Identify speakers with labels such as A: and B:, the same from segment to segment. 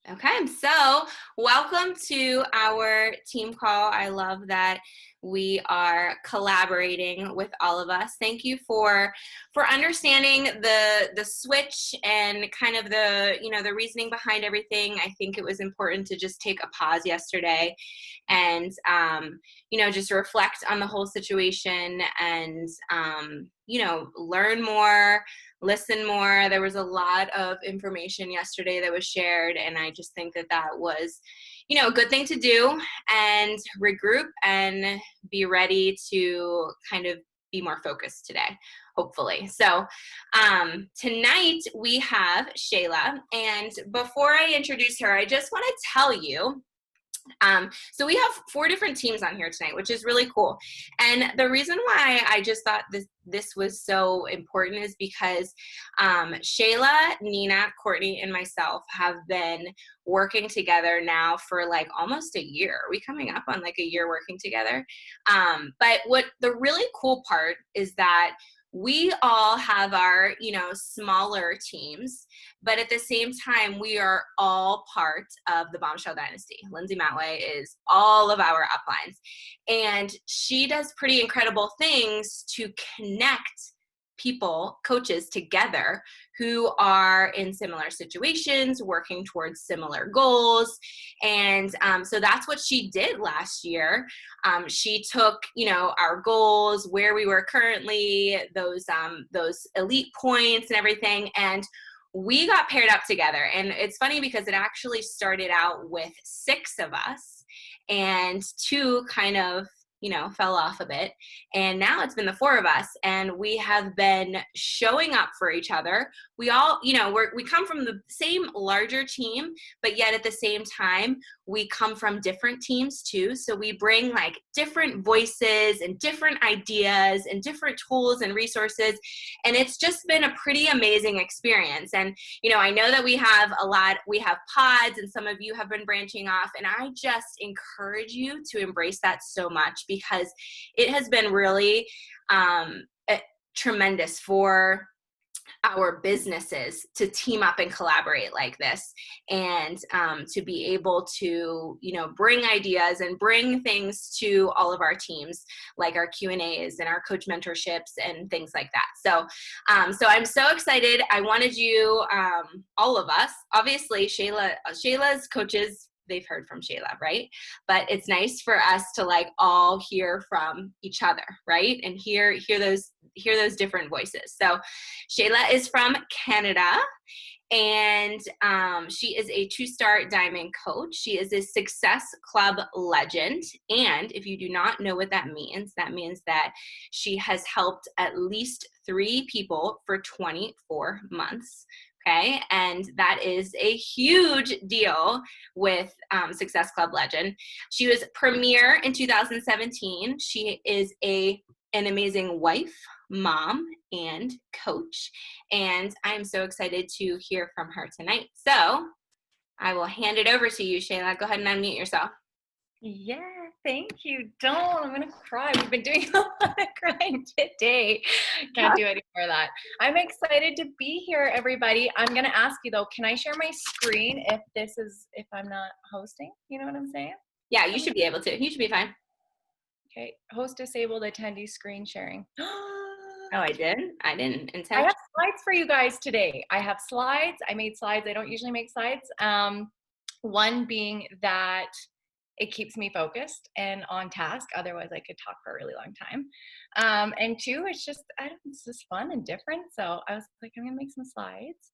A: Okay, so welcome to our team call. I love that we are collaborating with all of us. Thank you for understanding the switch and kind of the reasoning behind everything. I think it was important to just take a pause yesterday and just reflect on the whole situation and learn more, listen more. There was a lot of information yesterday that was shared, and I just think that was a good thing to do, and regroup and be ready to kind of be more focused today, hopefully. So tonight we have Shayla, and before I introduce her, I just want to tell you, so we have 4 different teams on here tonight, which is really cool. And the reason why I just thought this was so important is because Shayla, Nina, Courtney, and myself have been working together now for like almost a year. Are we coming up on like a year working together? But what the really cool part is that we all have our, smaller teams, but at the same time, we are all part of the Bombshell Dynasty. Lindsay Matway is all of our uplines, and she does pretty incredible things to connect people, coaches together who are in similar situations, working towards similar goals. And so that's what she did last year. She took, our goals, where we were currently, those elite points and everything, and we got paired up together. And it's funny because it actually started out with 6 of us, and 2 kind of fell off a bit. And now it's been the 4 of us, and we have been showing up for each other. We all, we come from the same larger team, but yet at the same time, we come from different teams too. So we bring like different voices and different ideas and different tools and resources. And it's just been a pretty amazing experience. And, I know that we have pods, and some of you have been branching off, and I just encourage you to embrace that so much, because it has been really tremendous for our businesses to team up and collaborate like this, and to be able to bring ideas and bring things to all of our teams, like our Q&As and our coach mentorships and things like that. So I'm so excited. I wanted you, all of us, obviously Shayla's coaches, they've heard from Shayla, right? But it's nice for us to like all hear from each other, right? And hear those different voices. So Shayla is from Canada, and she is a 2-star diamond coach. She is a Success Club legend. And if you do not know what that means that she has helped at least 3 people for 24 months. Okay, and that is a huge deal with Success Club legend. She was premier in 2017. She is an amazing wife, mom, and coach, and I'm so excited to hear from her tonight. So I will hand it over to you, Shayla. Go ahead and unmute yourself.
B: Yeah, thank you. Don't. I'm going to cry. We've been doing a lot of crying today. Can't do any more of that. I'm excited to be here, everybody. I'm going to ask you, though, can I share my screen if I'm not hosting? You know what I'm saying?
A: Yeah, you should be able to. You should be fine.
B: Okay. Host disabled attendee screen sharing.
A: Oh, I didn't intend.
B: I have slides for you guys today. I have slides. I made slides. I don't usually make slides. One being that it keeps me focused and on task. Otherwise, I could talk for a really long time. And 2, it's just fun and different. So I was like, I'm gonna make some slides.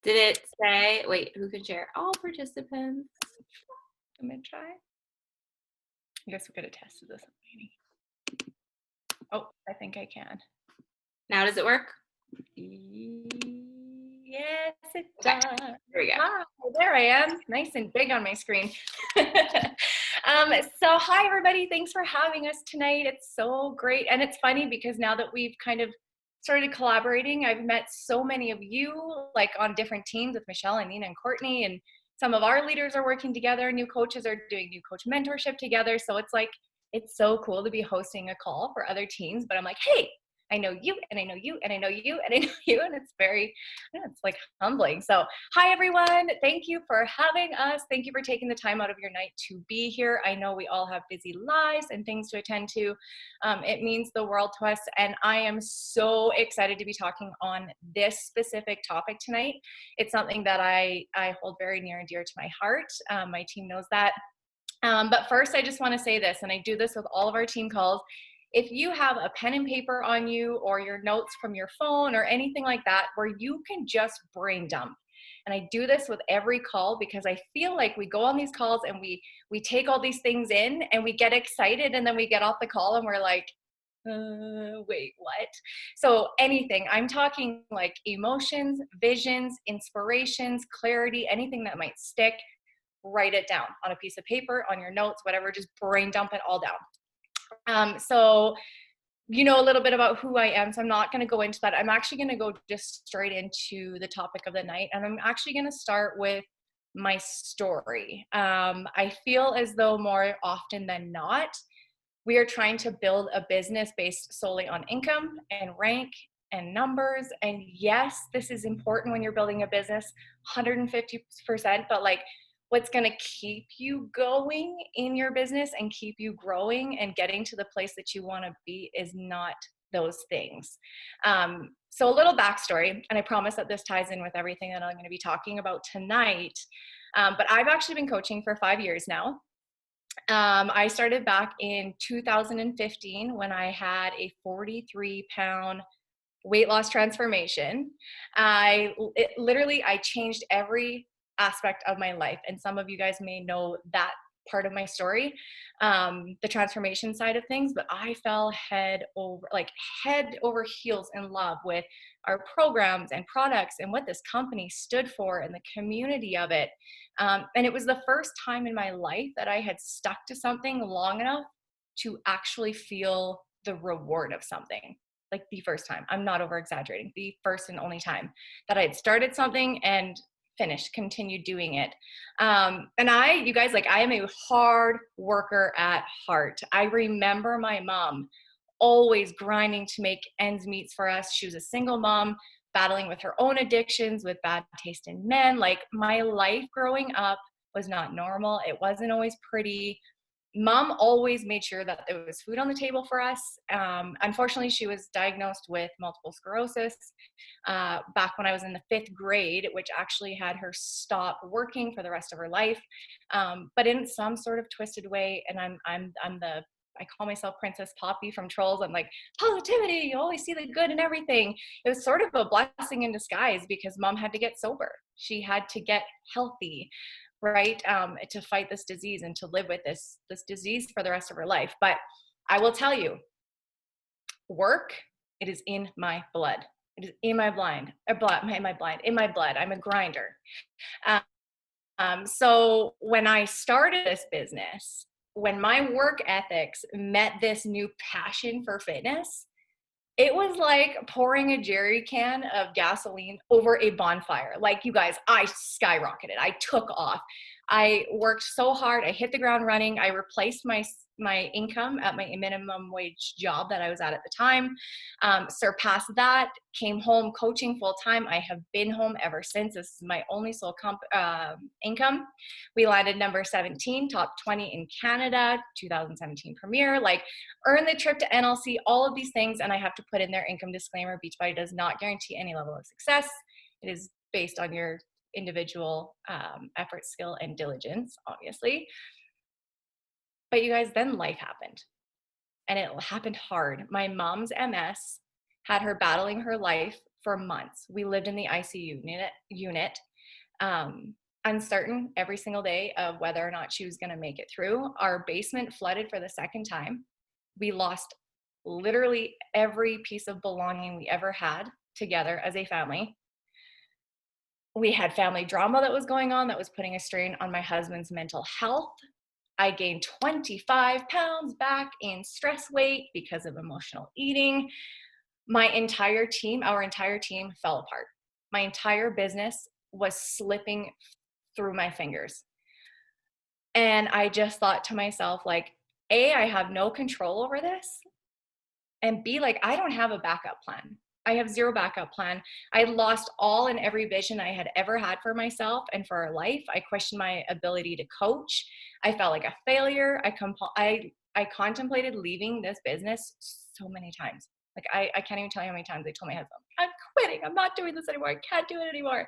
A: Did it say? Wait, who can share? All participants.
B: I'm gonna try. I guess we could have tested this. Oh, I think I can.
A: Now does it work?
B: Yes, it does.
A: There we go.
B: Hi, there I am, nice and big on my screen. So hi everybody, thanks for having us tonight. It's so great, and it's funny because now that we've kind of started collaborating, I've met so many of you like on different teams with Michelle and Nina and Courtney, and some of our leaders are working together. New coaches are doing new coach mentorship together. So it's so cool to be hosting a call for other teams. But I'm like, hey, I know you, and I know you, and I know you, and I know you. And it's very, it's like humbling. So, hi, everyone. Thank you for having us. Thank you for taking the time out of your night to be here. I know we all have busy lives and things to attend to. It means the world to us. And I am so excited to be talking on this specific topic tonight. It's something that I hold very near and dear to my heart. My team knows that. But first, I just want to say this, and I do this with all of our team calls. If you have a pen and paper on you or your notes from your phone or anything like that, where you can just brain dump. And I do this with every call because I feel like we go on these calls and we take all these things in and we get excited, and then we get off the call and we're like, wait, what? So anything, I'm talking like emotions, visions, inspirations, clarity, anything that might stick, write it down on a piece of paper, on your notes, whatever, just brain dump it all down. So you know a little bit about who I am, so I'm not going to go into that. I'm actually going to go just straight into the topic of the night, and I'm actually going to start with my story. I feel as though more often than not, we are trying to build a business based solely on income and rank and numbers. And yes, this is important when you're building a business, 150%, but like, what's going to keep you going in your business and keep you growing and getting to the place that you want to be is not those things. So a little backstory, and I promise that this ties in with everything that I'm going to be talking about tonight. But I've actually been coaching for 5 years now. I started back in 2015 when I had a 43-pound weight loss transformation. I changed every aspect of my life, and some of you guys may know that part of my story, the transformation side of things. But I fell head over heels in love with our programs and products and what this company stood for and the community of it. And it was the first time in my life that I had stuck to something long enough to actually feel the reward of something. Like the first time, I'm not over exaggerating, the first and only time that I had started something and continued doing it. And you guys, like, I am a hard worker at heart. I remember my mom always grinding to make ends meet for us. She was a single mom battling with her own addictions, with bad taste in men. Like, my life growing up was not normal. It wasn't always pretty. Mom always made sure that there was food on the table for us. Unfortunately, she was diagnosed with multiple sclerosis back when I was in the 5th grade, which actually had her stop working for the rest of her life. But in some sort of twisted way, and I call myself Princess Poppy from Trolls. I'm like, positivity, you always see the good in everything. It was sort of a blessing in disguise because mom had to get sober. She had to get healthy, right? To fight this disease and to live with this disease for the rest of her life. But I will tell you, work, it is in my blood. It is in my blind, in my blood. I'm a grinder. So when I started this business, when my work ethics met this new passion for fitness, it was like pouring a jerry can of gasoline over a bonfire. Like, you guys, I skyrocketed. I took off. I worked so hard. I hit the ground running. I replaced my income at my minimum wage job that I was at the time. Surpassed that, came home coaching full time. I have been home ever since. This is my only sole income. We landed number 17, top 20 in Canada, 2017 premiere, like, earn the trip to NLC, all of these things. And I have to put in their income disclaimer, Beachbody does not guarantee any level of success. It is based on your individual effort, skill, and diligence, obviously. But you guys, then life happened, and it happened hard. My mom's MS had her battling her life for months. We lived in the ICU unit, uncertain every single day of whether or not she was going to make it through. Our basement flooded for the second time. We lost literally every piece of belonging we ever had together as a family. We had family drama that was going on that was putting a strain on my husband's mental health. I gained 25 pounds back in stress weight because of emotional eating. Our entire team fell apart. My entire business was slipping through my fingers. And I just thought to myself, like, A, I have no control over this. and be like, I don't have a backup plan. I have zero backup plan. I lost all and every vision I had ever had for myself and for our life. I questioned my ability to coach. I felt like a failure. I contemplated leaving this business so many times. Like I can't even tell you how many times I told my husband, I'm quitting. I'm not doing this anymore. I can't do it anymore.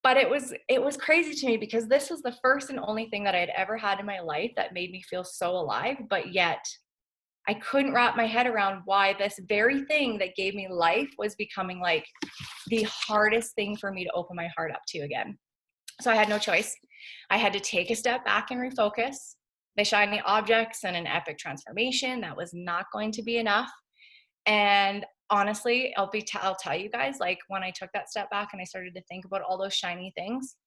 B: But it was crazy to me because this was the first and only thing that I had ever had in my life that made me feel so alive, but yet I couldn't wrap my head around why this very thing that gave me life was becoming like the hardest thing for me to open my heart up to again. So I had no choice. I had to take a step back and refocus. The shiny objects and an epic transformation, that was not going to be enough. And honestly, I'll tell you guys, like when I took that step back and I started to think about all those shiny things,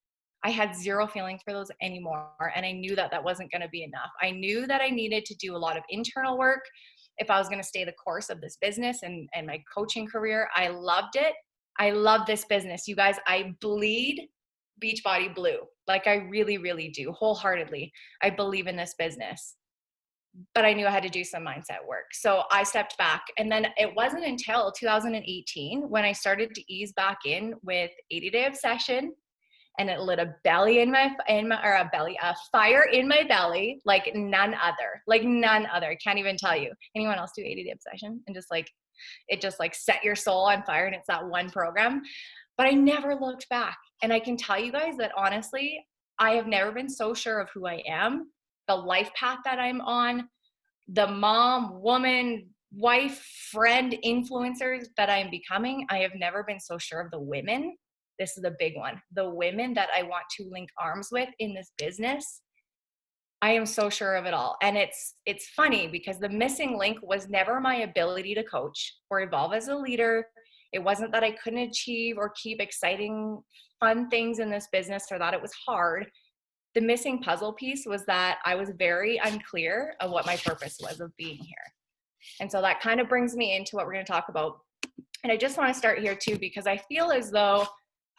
B: I had zero feelings for those anymore. And I knew that that wasn't going to be enough. I knew that I needed to do a lot of internal work if I was going to stay the course of this business and my coaching career. I loved it. I love this business. You guys, I bleed Beachbody Blue. Like I really, really do, wholeheartedly. I believe in this business. But I knew I had to do some mindset work. So I stepped back. And then it wasn't until 2018 when I started to ease back in with 80-day obsession, and it lit a fire in my belly like none other. Like none other. I can't even tell you. Anyone else do 80-day obsession and just like it just like set your soul on fire, and it's that one program. But I never looked back. And I can tell you guys that honestly, I have never been so sure of who I am, the life path that I'm on, the mom, woman, wife, friend, influencers that I'm becoming. I have never been so sure of the women. This is a big one. The women that I want to link arms with in this business. I am so sure of it all. And it's funny because the missing link was never my ability to coach or evolve as a leader. It wasn't that I couldn't achieve or keep exciting, fun things in this business or that it was hard. The missing puzzle piece was that I was very unclear of what my purpose was of being here. And so that kind of brings me into what we're going to talk about. And I just want to start here too, because I feel as though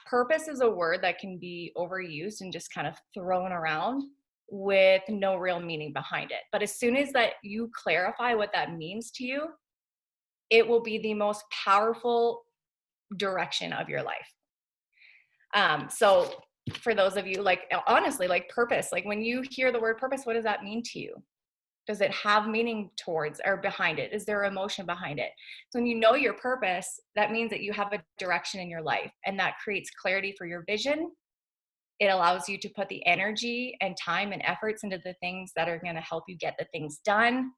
B: purpose is a word that can be overused and just kind of thrown around with no real meaning behind it. But as soon as that you clarify what that means to you, it will be the most powerful direction of your life. So for those of you, like honestly, like purpose, like when you hear the word purpose, what does that mean to you? Does it have meaning towards or behind it? Is there emotion behind it? So when you know your purpose, that means that you have a direction in your life, and that creates clarity for your vision. It allows you to put the energy and time and efforts into the things that are going to help you get the things done,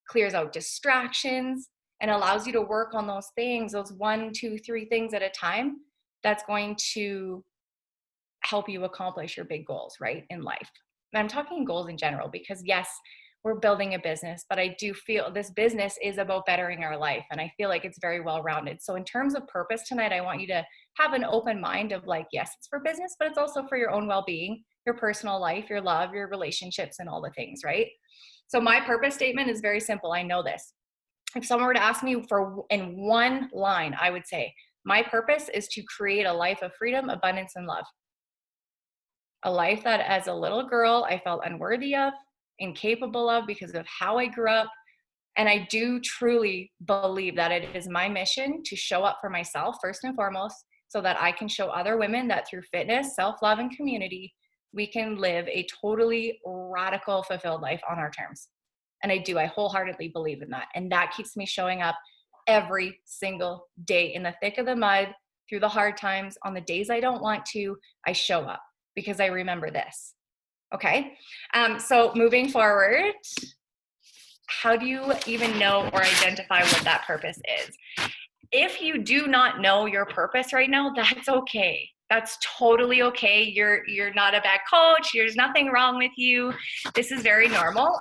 B: clears out distractions, and allows you to work on those things, those 1, 2, 3 things at a time. That's going to help you accomplish your big goals, right, in life. And I'm talking goals in general because yes, we're building a business, but I do feel this business is about bettering our life. And I feel like it's very well-rounded. So in terms of purpose tonight, I want you to have an open mind of like, yes, it's for business, but it's also for your own well-being, your personal life, your love, your relationships, and all the things, right? So my purpose statement is very simple. I know this. If someone were to ask me for in one line, I would say, my purpose is to create a life of freedom, abundance, and love. A life that as a little girl, I felt unworthy of, incapable of because of how I grew up. And I do truly believe that it is my mission to show up for myself first and foremost, so that I can show other women that through fitness, self-love, and community, we can live a totally radical, fulfilled life on our terms. And I wholeheartedly believe in that. And that keeps me showing up every single day in the thick of the mud, through the hard times, on the days I don't want to, I show up because I remember this. Okay. So moving forward, how do you even know or identify what that purpose is? If you do not know your purpose right now, that's okay. That's totally okay. You're not a bad coach. There's nothing wrong with you. This is very normal.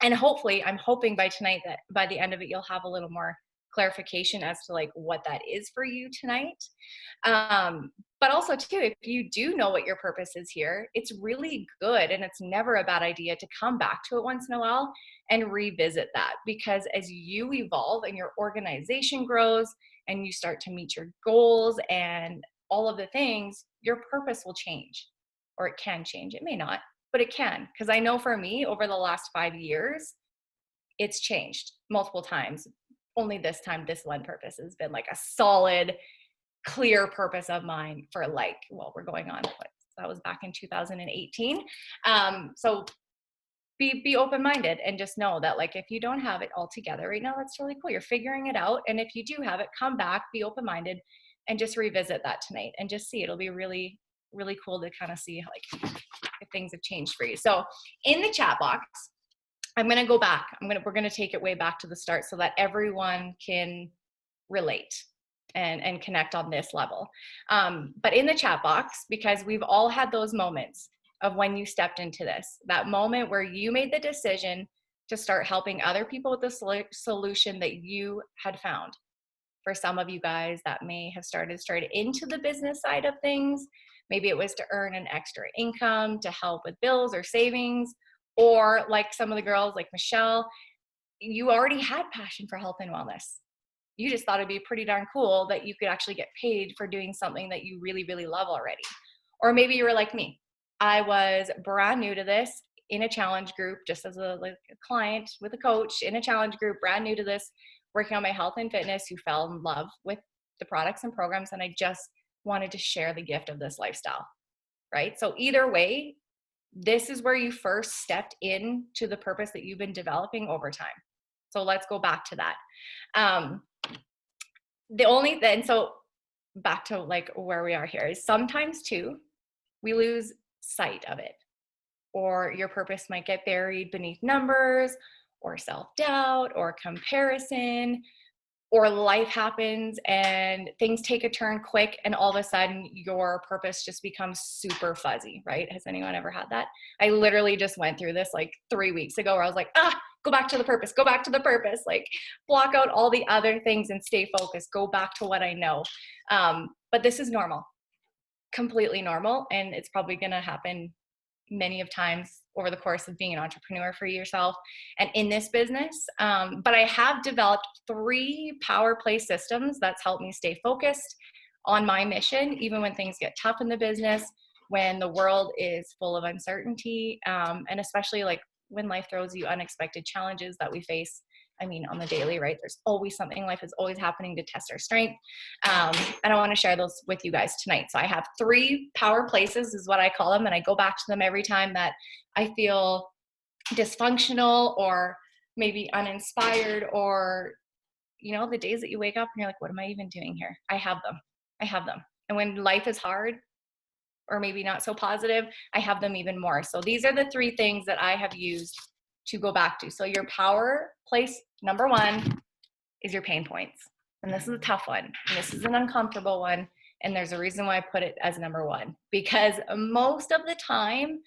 B: And hopefully, I'm hoping by tonight that by the end of it, you'll have a little more clarification as to like what that is for you tonight. But also too, if you do know what your purpose is here, it's really good and it's never a bad idea to come back to it once in a while and revisit that, because as you evolve and your organization grows and you start to meet your goals and all of the things, your purpose will change, or it can change. It may not, but it can. Because I know for me, over the last 5 years, it's changed multiple times. Only this time, this one purpose has been like a solid, clear purpose of mine for like, well, we're going on, that was back in 2018. So be open-minded and just know that like, if you don't have it all together right now, that's totally cool. You're figuring it out. And if you do have it, come back, be open-minded, and just revisit that tonight and just see. It'll be really, really cool to kind of see like if things have changed for you. So in the chat box, I'm going to go back. We're going to take it way back to the start so that everyone can relate and connect on this level. But in the chat box, because we've all had those moments of when you stepped into this, that moment where you made the decision to start helping other people with the solution that you had found. For some of you guys that may have started straight into the business side of things. Maybe it was to earn an extra income, to help with bills or savings, or like some of the girls like Michelle, you already had passion for health and wellness. You just thought it'd be pretty darn cool that you could actually get paid for doing something that you really, really love already. Or maybe you were like me. I was brand new to this in a challenge group, just as a client with a coach in a challenge group, brand new to this, working on my health and fitness, who fell in love with the products and programs. And I just wanted to share the gift of this lifestyle, right? So either way, this is where you first stepped into the purpose that you've been developing over time. So let's go back to that. So back to like where we are here is sometimes too, we lose sight of it, or your purpose might get buried beneath numbers or self-doubt or comparison, or life happens and things take a turn quick and all of a sudden your purpose just becomes super fuzzy, right? Has anyone ever had that? I literally just went through this like 3 weeks ago where I was like, go back to the purpose, like block out all the other things and stay focused, go back to what I know. But this is normal, completely normal. And it's probably going to happen many of times over the course of being an entrepreneur for yourself and in this business. But I have developed 3 power play systems that's helped me stay focused on my mission, even when things get tough in the business, when the world is full of uncertainty, and especially like when life throws you unexpected challenges that we face. I mean, on the daily, right? There's always something. Life is always happening to test our strength. And I want to share those with you guys tonight. So I have 3 power places is what I call them. And I go back to them every time that I feel dysfunctional or maybe uninspired, or, you know, the days that you wake up and you're like, what am I even doing here? I have them. And when life is hard or maybe not so positive, I have them even more. So these are the 3 things that I have used to go back to. So your power place number 1 is your pain points. And this is a tough one. And this is an uncomfortable one. And there's a reason why I put it as number 1, because most of the time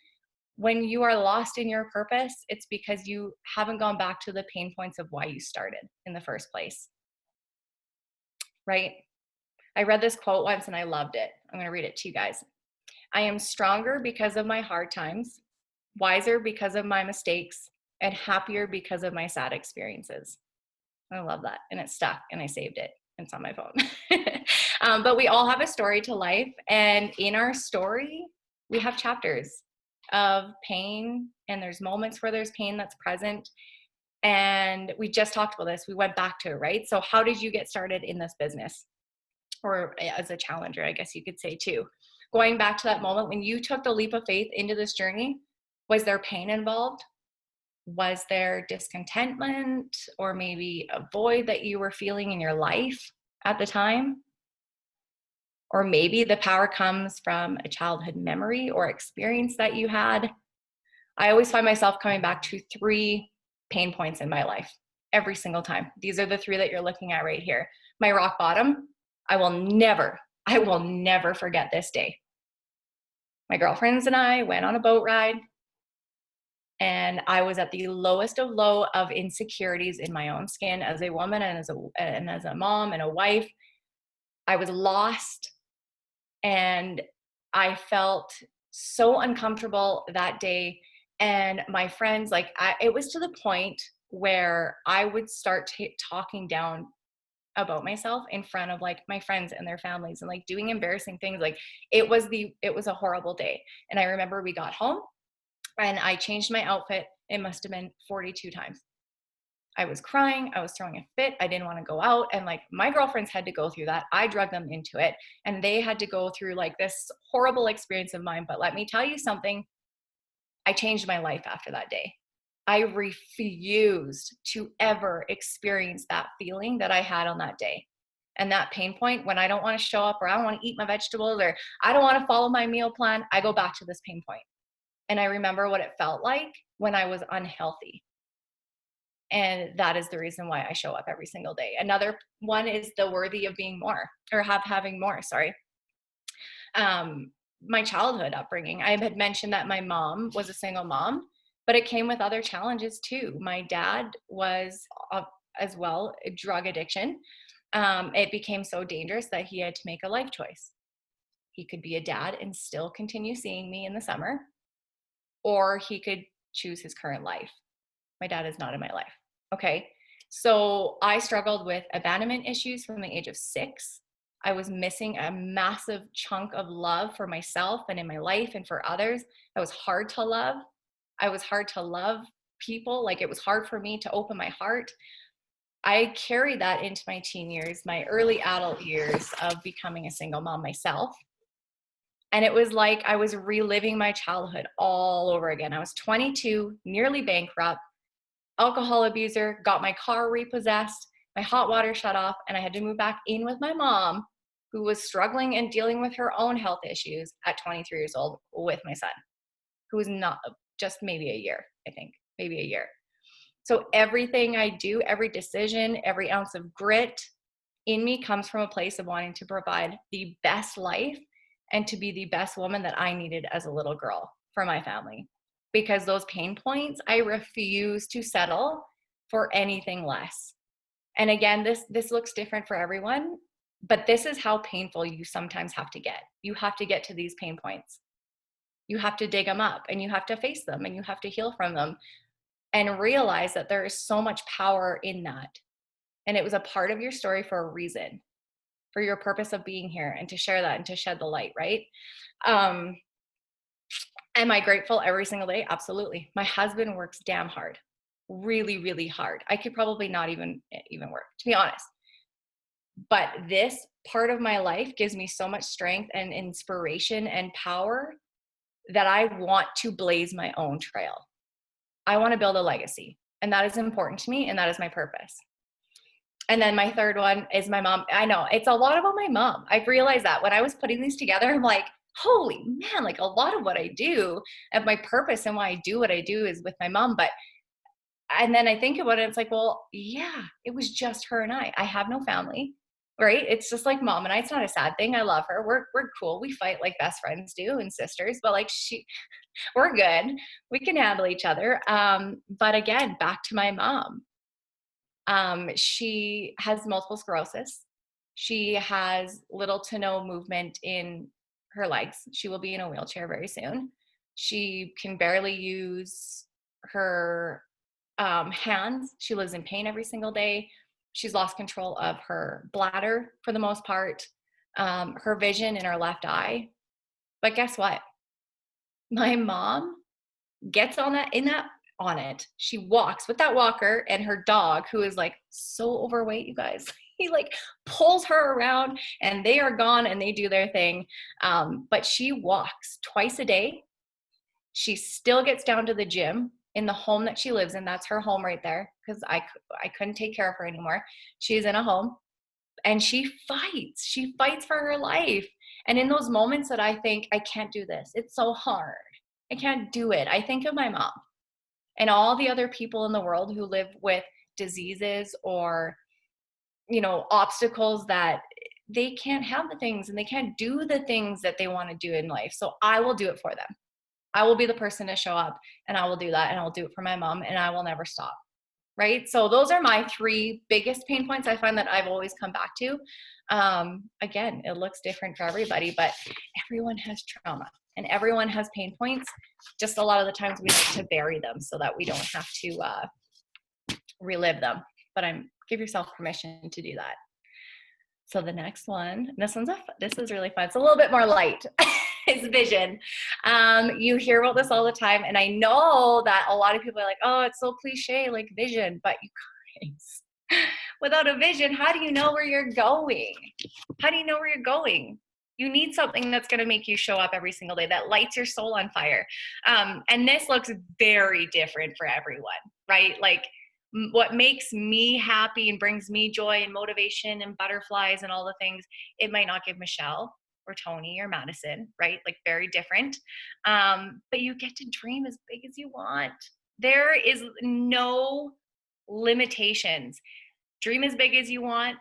B: when you are lost in your purpose, it's because you haven't gone back to the pain points of why you started in the first place. Right? I read this quote once and I loved it. I'm going to read it to you guys. I am stronger because of my hard times, wiser because of my mistakes, and happier because of my sad experiences. I love that. And it stuck and I saved it. It's on my phone. But we all have a story to life. And in our story, we have chapters of pain, and there's moments where there's pain that's present. And we just talked about this. We went back to it, right? So how did you get started in this business? Or as a challenger, I guess you could say too. Going back to that moment when you took the leap of faith into this journey, was there pain involved? Was there discontentment or maybe a void that you were feeling in your life at the time? Or maybe the power comes from a childhood memory or experience that you had. I always find myself coming back to 3 pain points in my life every single time. These are the 3 that you're looking at right here. My rock bottom, I will never forget this day. My girlfriends and I went on a boat ride, and I was at the lowest of low of insecurities in my own skin as a woman and as a mom and a wife. I was lost, and I felt so uncomfortable that day. And my friends, it was to the point where I would start talking down about myself in front of like my friends and their families, and like doing embarrassing things. Like it was a horrible day. And I remember we got home and I changed my outfit. It must have been 42 times. I was crying. I was throwing a fit. I didn't want to go out. And like my girlfriends had to go through that. I drug them into it. And they had to go through like this horrible experience of mine. But let me tell you something. I changed my life after that day. I refused to ever experience that feeling that I had on that day. And that pain point when I don't want to show up or I don't want to eat my vegetables or I don't want to follow my meal plan, I go back to this pain point. And I remember what it felt like when I was unhealthy. And that is the reason why I show up every single day. Another one is the worthy of being more or having more, sorry. My childhood upbringing. I had mentioned that my mom was a single mom, but it came with other challenges too. My dad was as well a drug addiction. It became so dangerous that he had to make a life choice. He could be a dad and still continue seeing me in the summer, or he could choose his current life. My dad is not in my life. Okay. So I struggled with abandonment issues from the age of 6. I was missing a massive chunk of love for myself and in my life and for others. I was hard to love. I was hard to love people. Like it was hard for me to open my heart. I carried that into my teen years, my early adult years of becoming a single mom myself. And it was like I was reliving my childhood all over again. I was 22, nearly bankrupt, alcohol abuser, got my car repossessed, my hot water shut off, and I had to move back in with my mom, who was struggling and dealing with her own health issues at 23 years old with my son, who was not just maybe a year, I think, maybe a year. So everything I do, every decision, every ounce of grit in me comes from a place of wanting to provide the best life and to be the best woman that I needed as a little girl for my family. Because those pain points, I refuse to settle for anything less. And again, this looks different for everyone, but this is how painful you sometimes have to get. You have to get to these pain points. You have to dig them up and you have to face them and you have to heal from them and realize that there is so much power in that. And it was a part of your story for a reason, for your purpose of being here and to share that and to shed the light, right? Am I grateful every single day? Absolutely. My husband works damn hard, really, really hard. I could probably not even work, to be honest. But this part of my life gives me so much strength and inspiration and power that I want to blaze my own trail. I want to build a legacy, and that is important to me, and that is my purpose. And then my third one is my mom. I know it's a lot about my mom. I've realized that when I was putting these together, I'm like, holy man, like a lot of what I do and my purpose and why I do what I do is with my mom. And then I think about it, it's like, well, yeah, it was just her and I have no family, right? It's just like mom and I, it's not a sad thing. I love her. We're cool. We fight like best friends do and sisters, but like we're good. We can handle each other. But again, back to my mom. She has multiple sclerosis. She has little to no movement in her legs. She will be in a wheelchair very soon. She can barely use her hands. She lives in pain every single day. She's lost control of her bladder for the most part, her vision in her left eye. But guess what? My mom gets on it. She walks with that walker and her dog, who is like so overweight, you guys. He like pulls her around and they are gone and they do their thing. But she walks twice a day. She still gets down to the gym in the home that she lives in. That's her home right there because I couldn't take care of her anymore. She's in a home and she fights. She fights for her life. And in those moments that I think, I can't do this, it's so hard, I can't do it, I think of my mom and all the other people in the world who live with diseases or, obstacles that they can't have the things and they can't do the things that they want to do in life. So I will do it for them. I will be the person to show up and I will do that and I'll do it for my mom and I will never stop. Right? So those are my 3 biggest pain points I find that I've always come back to. Again, it looks different for everybody, but everyone has trauma and everyone has pain points. Just a lot of the times we like to bury them so that we don't have to relive them. But give yourself permission to do that. So the next one, this is really fun. It's a little bit more light. It's vision. You hear about this all the time. And I know that a lot of people are like, oh, it's so cliche, like vision, but you anyways. Without a vision, how do you know where you're going? How do you know where you're going? You need something that's going to make you show up every single day, that lights your soul on fire. And this looks very different for everyone, right? Like what makes me happy and brings me joy and motivation and butterflies and all the things, it might not give Michelle or Tony or Madison, right? Like very different. But you get to dream as big as you want. There is no limitations. Dream as big as you want.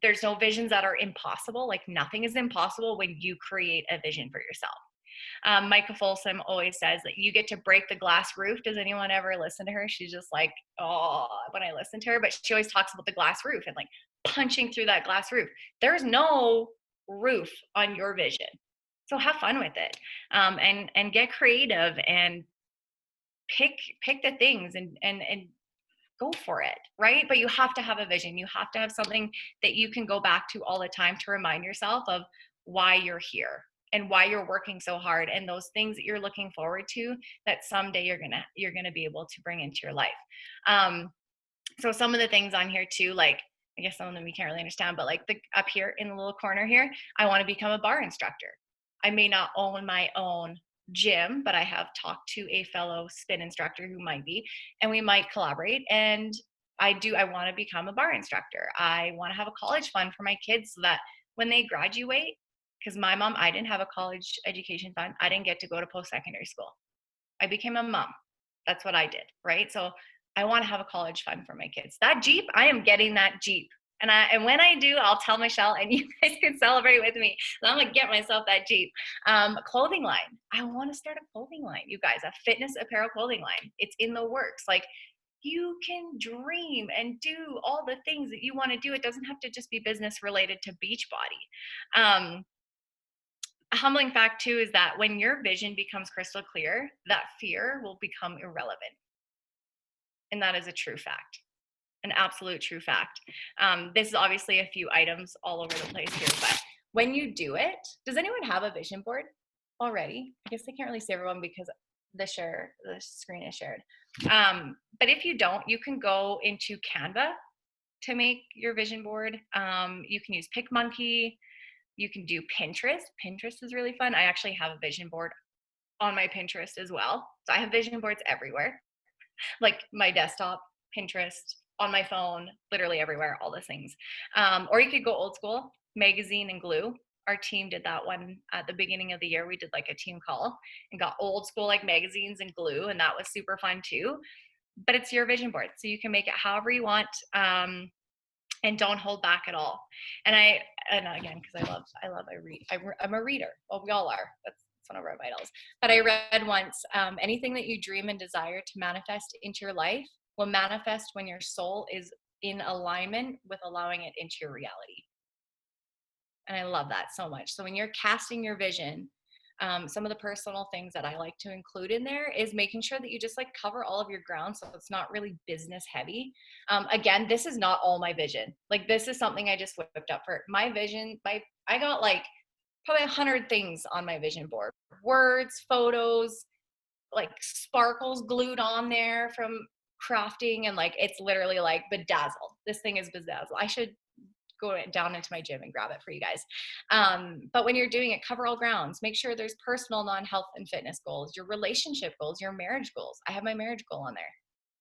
B: There's no visions that are impossible. Like nothing is impossible when you create a vision for yourself. Micah Folsom always says that you get to break the glass roof. Does anyone ever listen to her? She's just like, oh, when I listen to her, but she always talks about the glass roof and like punching through that glass roof. There's no roof on your vision. So have fun with it, and get creative and pick the things and go for it, right? But you have to have a vision. You have to have something that you can go back to all the time to remind yourself of why you're here and why you're working so hard and those things that you're looking forward to that someday you're gonna be able to bring into your life. So some of the things on here too, like I guess some of them you can't really understand, but like up here in the little corner here, I want to become a bar instructor. I may not own my own gym, but I have talked to a fellow spin instructor who might be, and we might collaborate. And I want to become a bar instructor. I want to have a college fund for my kids so that when they graduate, because my mom, I didn't have a college education fund. I didn't get to go to post-secondary school. I became a mom. That's what I did, right? So I want to have a college fund for my kids. That Jeep, I am getting that Jeep. And when I do, I'll tell Michelle and you guys can celebrate with me. So I'm gonna get myself that Jeep. Clothing line. I want to start a clothing line, you guys, a fitness apparel clothing line. It's in the works. Like you can dream and do all the things that you want to do. It doesn't have to just be business related to Beachbody. A humbling fact too is that when your vision becomes crystal clear, that fear will become irrelevant. And that is a true fact, an absolute true fact. This is obviously a few items all over the place here, but when you do it, does anyone have a vision board already? I guess I can't really see everyone because the screen is shared. But if you don't, you can go into Canva to make your vision board. You can use PicMonkey. You can do Pinterest. Pinterest is really fun. I actually have a vision board on my Pinterest as well. So I have vision boards everywhere, like my desktop, Pinterest, on my phone, literally everywhere, all those things. Or you could go old school, magazine and glue. Our team did that one at the beginning of the year. We did like a team call and got old school like magazines and glue, and that was super fun too. But it's your vision board, so you can make it however you want. And don't hold back at all. And again, because I read. I'm a reader. Well, we all are. That's one of our vitals. But I read once, anything that you dream and desire to manifest into your life will manifest when your soul is in alignment with allowing it into your reality. And I love that so much. So when you're casting your vision, some of the personal things that I like to include in there is making sure that you just like cover all of your ground so it's not really business heavy. Again, this is not all my vision. Like this is something I just whipped up for my vision. I got like probably 100 things on my vision board, words, photos, like sparkles glued on there from crafting, and like it's literally like bedazzled. This thing is bedazzled. I should go down into my gym and grab it for you guys. But when you're doing it, cover all grounds. Make sure there's personal, non-health and fitness goals, your relationship goals, your marriage goals. I have my marriage goal on there,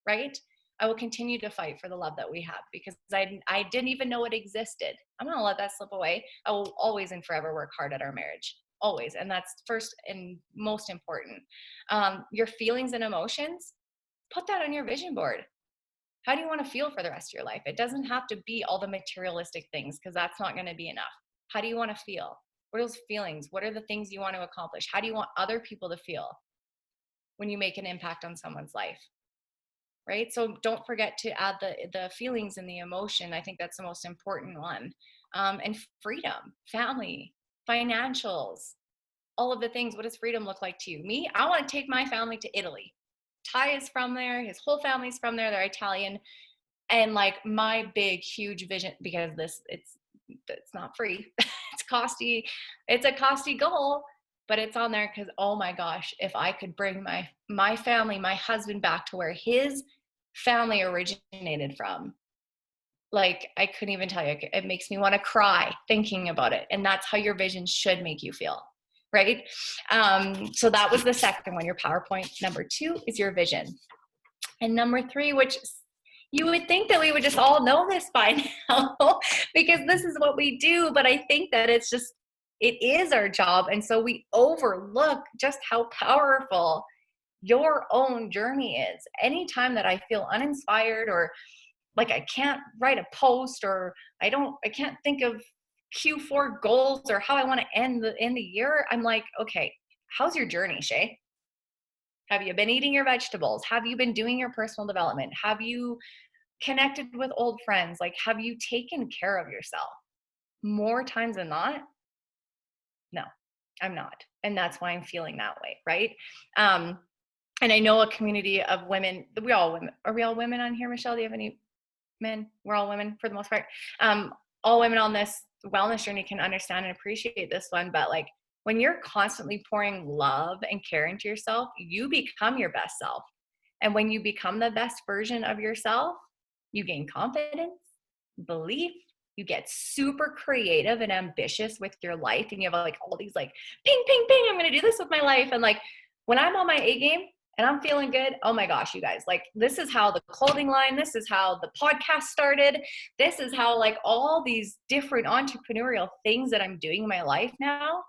B: right? I will continue to fight for the love that we have because I didn't even know it existed. I'm not gonna let that slip away. I will always and forever work hard at our marriage, always. And that's first and most important. Your feelings and emotions, put that on your vision board. How do you want to feel for the rest of your life? It doesn't have to be all the materialistic things because that's not going to be enough. How do you want to feel? What are those feelings? What are the things you want to accomplish? How do you want other people to feel when you make an impact on someone's life? Right? So don't forget to add the feelings and the emotion. I think that's the most important one. And freedom, family, financials, all of the things. What does freedom look like to you? Me, I want to take my family to Italy. Ty is from there. His whole family's from there. They're Italian. And like my big, huge vision, because it's not free. It's costly. It's a costly goal, but it's on there because, oh my gosh, if I could bring my family, my husband back to where his family originated from. Like, I couldn't even tell you. It makes me want to cry thinking about it. And that's how your vision should make you feel, right? So that was the second one, your PowerPoint. Number 2 is your vision. And number 3, which you would think that we would just all know this by now because this is what we do. But I think that it is our job. And so we overlook just how powerful your own journey is. Anytime that I feel uninspired, or like I can't write a post, or I can't think of Q4 goals or how I want to end the year, I'm like, okay, how's your journey, Shay? Have you been eating your vegetables? Have you been doing your personal development? Have you connected with old friends? Like, have you taken care of yourself? More times than not, no, I'm not. And that's why I'm feeling that way, right? And I know a community of women. Are we all women on here, Michelle? Do you have any men? We're all women for the most part. All women on this wellness journey can understand and appreciate this one. But like, when you're constantly pouring love and care into yourself, you become your best self. And when you become the best version of yourself, you gain confidence, belief, you get super creative and ambitious with your life. And you have like all these like, ping, ping, ping, I'm going to do this with my life. And like, when I'm on my A game and I'm feeling good, oh my gosh, you guys, like, this is how the clothing line, this is how the podcast started. This is how like all these different entrepreneurial things that I'm doing in my life now,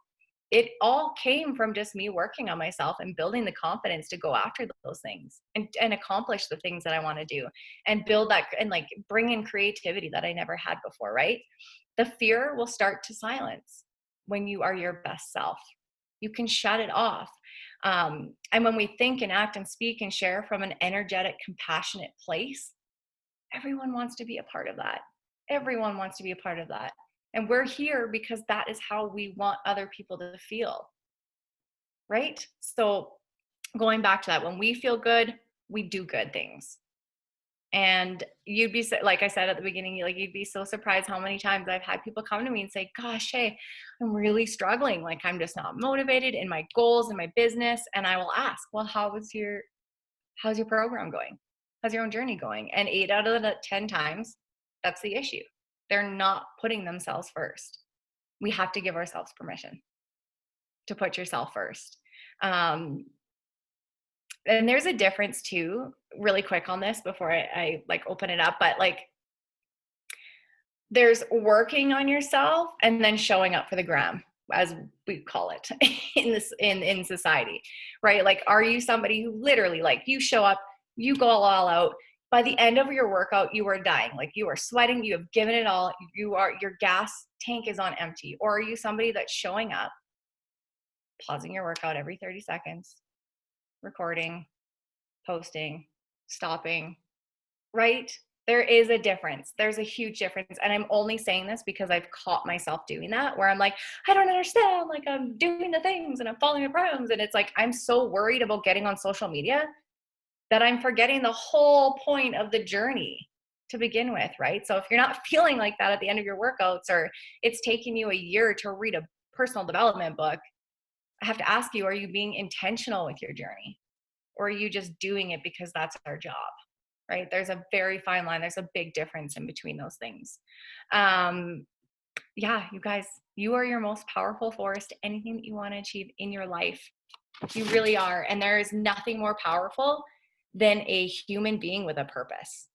B: it all came from just me working on myself and building the confidence to go after those things and accomplish the things that I want to do and build that and like bring in creativity that I never had before, right? The fear will start to silence when you are your best self. You can shut it off. And when we think and act and speak and share from an energetic, compassionate place, everyone wants to be a part of that. Everyone wants to be a part of that. And we're here because that is how we want other people to feel, right? So going back to that, when we feel good, we do good things. And you'd be, like I said at the beginning, like, you'd be so surprised how many times I've had people come to me and say, gosh, hey, I'm really struggling. Like, I'm just not motivated in my goals and my business. And I will ask, well, how's your program going? How's your own journey going? And 8 out of the 10 times, that's the issue. They're not putting themselves first. We have to give ourselves permission to put yourself first. And there's a difference too, really quick on this before I like open it up, but like, there's working on yourself and then showing up for the gram, as we call it in society, right? Like, are you somebody who literally, like, you show up, you go all out, by the end of your workout, you are dying, like, you are sweating, you have given it all, your gas tank is on empty? Or are you somebody that's showing up, pausing your workout every 30 seconds, recording, posting, stopping, right? There is a difference. There's a huge difference. And I'm only saying this because I've caught myself doing that, where I'm like, I don't understand. Like, I'm doing the things and I'm following the programs. And it's like, I'm so worried about getting on social media that I'm forgetting the whole point of the journey to begin with, right? So if you're not feeling like that at the end of your workouts, or it's taking you a year to read a personal development book, I have to ask you, are you being intentional with your journey? Or are you just doing it because that's our job? Right? There's a very fine line. There's a big difference in between those things. Yeah, you guys, you are your most powerful force to anything that you want to achieve in your life. You really are. And there is nothing more powerful than a human being with a purpose.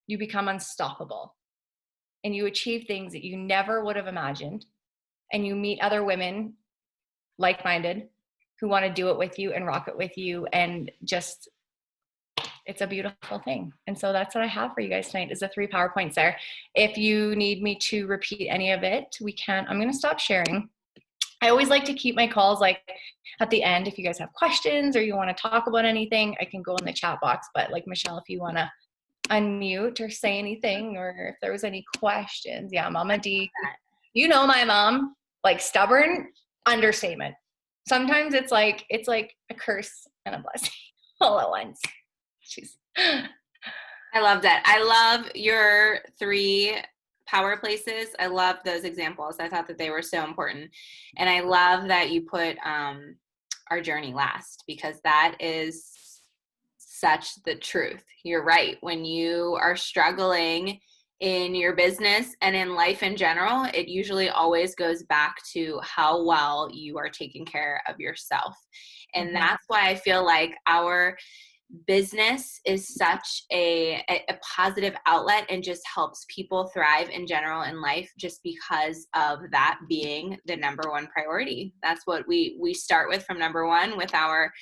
B: You become unstoppable and you achieve things that you never would have imagined. And you meet other women like-minded who want to do it with you and rock it with you, and just, it's a beautiful thing. And so that's what I have for you guys tonight, is the 3 PowerPoints there. If you need me to repeat any of it, we can. I'm going to stop sharing. I always like to keep my calls like at the end. If you guys have questions or you want to talk about anything, I can go in the chat box. But like, Michelle, if you want to unmute or say anything, or if there was any questions. Yeah, Mama D, you know my mom, like, stubborn, understatement. Sometimes it's like a curse and a blessing all at once.
A: I love that. I love your 3 power places. I love those examples. I thought that they were so important. And I love that you put our journey last, because that is such the truth. You're right. When you are struggling in your business and in life in general, it usually always goes back to how well you are taking care of yourself. And that's why I feel like our business is such a positive outlet and just helps people thrive in general in life, just because of that being the number one priority. That's what we start with from number one with our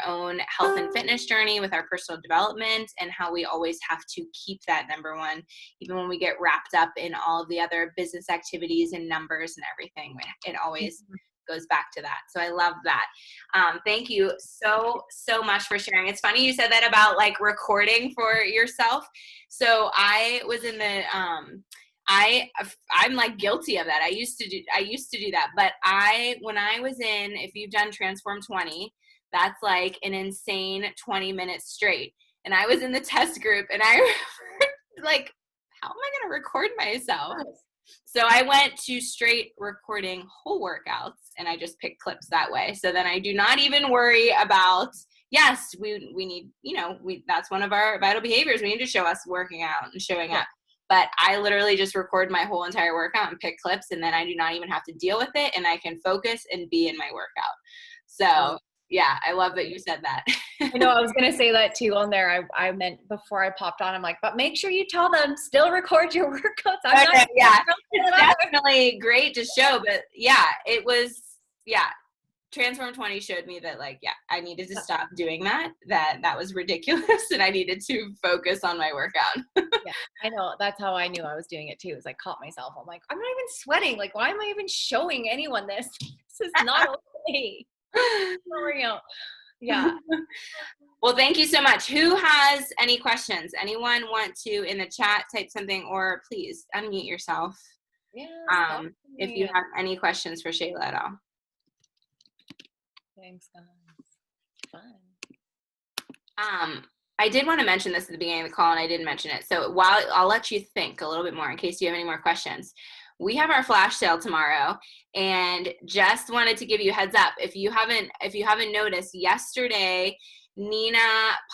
A: own health and fitness journey, with our personal development, and how we always have to keep that number one, even when we get wrapped up in all of the other business activities and numbers and everything. It always goes back to that. So I love that. Thank you so much for sharing. It's funny you said that about like recording for yourself. So I was in the I'm like guilty of that. I used to do that. But when I was in, if you've done Transform 20, that's like an insane 20 minutes straight. And I was in the test group, and I remember like, how am I going to record myself? So I went to straight recording whole workouts, and I just picked clips that way. So then I do not even worry about, yes, we need, that's one of our vital behaviors. We need to show us working out and showing up. But I literally just record my whole entire workout and pick clips, and then I do not even have to deal with it, and I can focus and be in my workout. So yeah, I love that you said that.
B: I know, I was going to say that too on there. I meant before I popped on, I'm like, but make sure you tell them still record your workouts.
A: It's definitely great to show, but it was, Transform 20 showed me that I needed to stop doing that was ridiculous, and I needed to focus on my workout.
B: Yeah, I know. That's how I knew I was doing it too. Is I caught myself. I'm like, I'm not even sweating. Like, why am I even showing anyone this? This is not okay. Yeah.
A: Well, thank you so much. Who has any questions? Anyone want to in the chat type something, or please unmute yourself?
B: Yeah.
A: If you have any questions for Shayla at all.
B: Thanks, guys. Fun.
A: I did want to mention this at the beginning of the call, and I didn't mention it. So while I'll let you think a little bit more in case you have any more questions. We have our flash sale tomorrow, and just wanted to give you a heads up. If you haven't noticed, yesterday Nina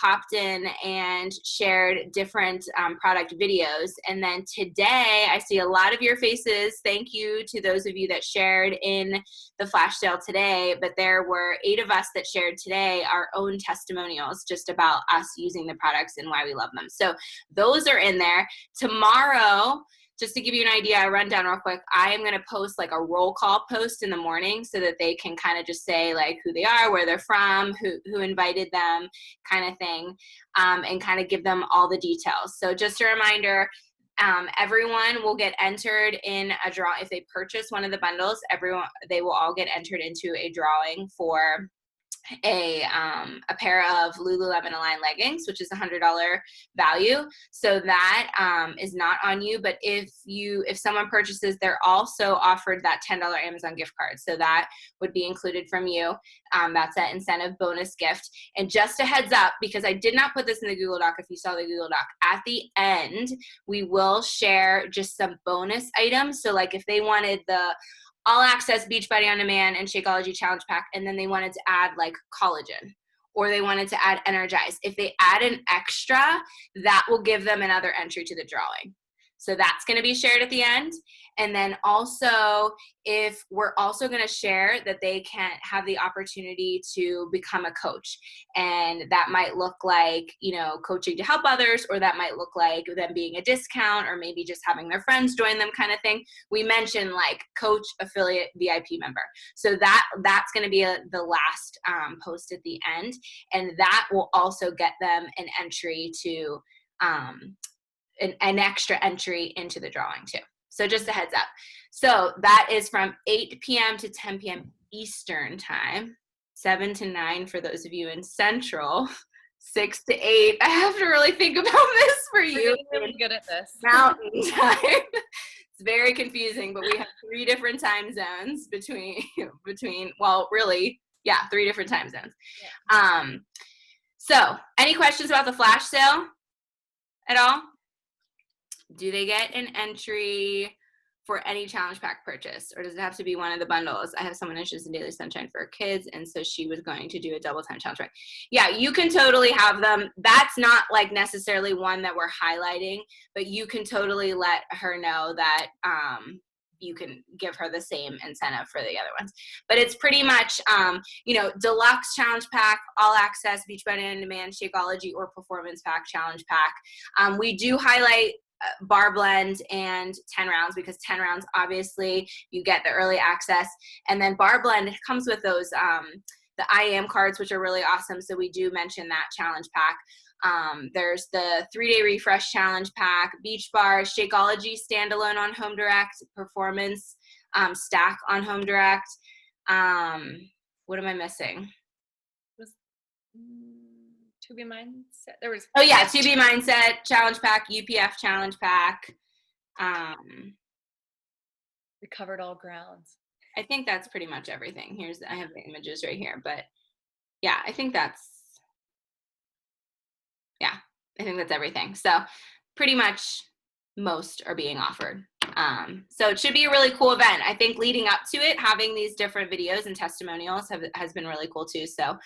A: popped in and shared different product videos, and then today I see a lot of your faces. Thank you to those of you that shared in the flash sale today, but there were 8 of us that shared today our own testimonials just about us using the products and why we love them. So those are in there. Tomorrow, just to give you an idea, a rundown real quick, I am going to post like a roll call post in the morning so that they can kind of just say like who they are, where they're from, who invited them, kind of thing, and kind of give them all the details. So just a reminder, everyone will get entered in a draw. If they purchase one of the bundles, they will all get entered into a drawing for a pair of Lululemon Align leggings, which is $100 value. So that is not on you. But if someone purchases, they're also offered that $10 Amazon gift card. So that would be included from you. That's that incentive bonus gift. And just a heads up, because I did not put this in the Google Doc, if you saw the Google Doc, at the end, we will share just some bonus items. So like if they wanted the all access Beachbody on Demand and Shakeology Challenge Pack, and then they wanted to add like collagen, or they wanted to add Energize, if they add an extra, that will give them another entry to the drawing. So that's going to be shared at the end. And then also, if we're also going to share that they can have the opportunity to become a coach. And that might look like, coaching to help others, or that might look like them being a discount, or maybe just having their friends join them kind of thing. We mentioned like coach, affiliate, VIP member. So that's going to be the last post at the end. And that will also get them an entry to an extra entry into the drawing too. So just a heads up. So that is from 8 p.m. to 10 p.m. Eastern time, 7 to 9 for those of you in Central, 6 to 8. I have to really think about this for you.
B: We're really good at this.
A: Mountain time. It's very confusing, but we have 3 different time zones between 3 different time zones. Yeah. So any questions about the flash sale at all? Do they get an entry for any challenge pack purchase, or does it have to be one of the bundles? I have someone interested in Daily Sunshine for her kids, and so she was going to do a double time challenge pack. Yeah, you can totally have them. That's not like necessarily one that we're highlighting, but you can totally let her know that you can give her the same incentive for the other ones. But it's pretty much, deluxe challenge pack, all access, Beachbody On Demand, Shakeology, or performance pack challenge pack. We do highlight bar blend and 10 rounds because 10 rounds, obviously, you get the early access. And then bar blend comes with those, the I am cards, which are really awesome. So we do mention that challenge pack. There's the 3-day refresh challenge pack, beach bar, Shakeology standalone on Home Direct, performance stack on Home Direct. What am I missing?
B: To Be Mindset. There was.
A: Oh yeah, To Be Mindset challenge pack, UPF challenge pack.
B: We covered all grounds.
A: I think that's pretty much everything. I have the images right here, but yeah, I think that's everything. So pretty much most are being offered. So it should be a really cool event. I think leading up to it, having these different videos and testimonials has been really cool too. So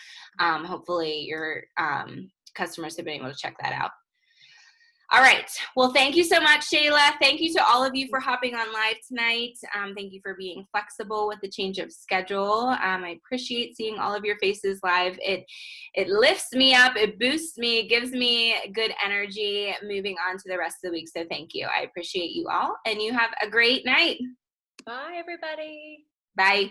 A: hopefully your customers have been able to check that out. All right. Well, thank you so much, Shayla. Thank you to all of you for hopping on live tonight. Thank you for being flexible with the change of schedule. I appreciate seeing all of your faces live. It lifts me up. It boosts me. It gives me good energy moving on to the rest of the week. So thank you. I appreciate you all, and you have a great night.
B: Bye, everybody.
A: Bye.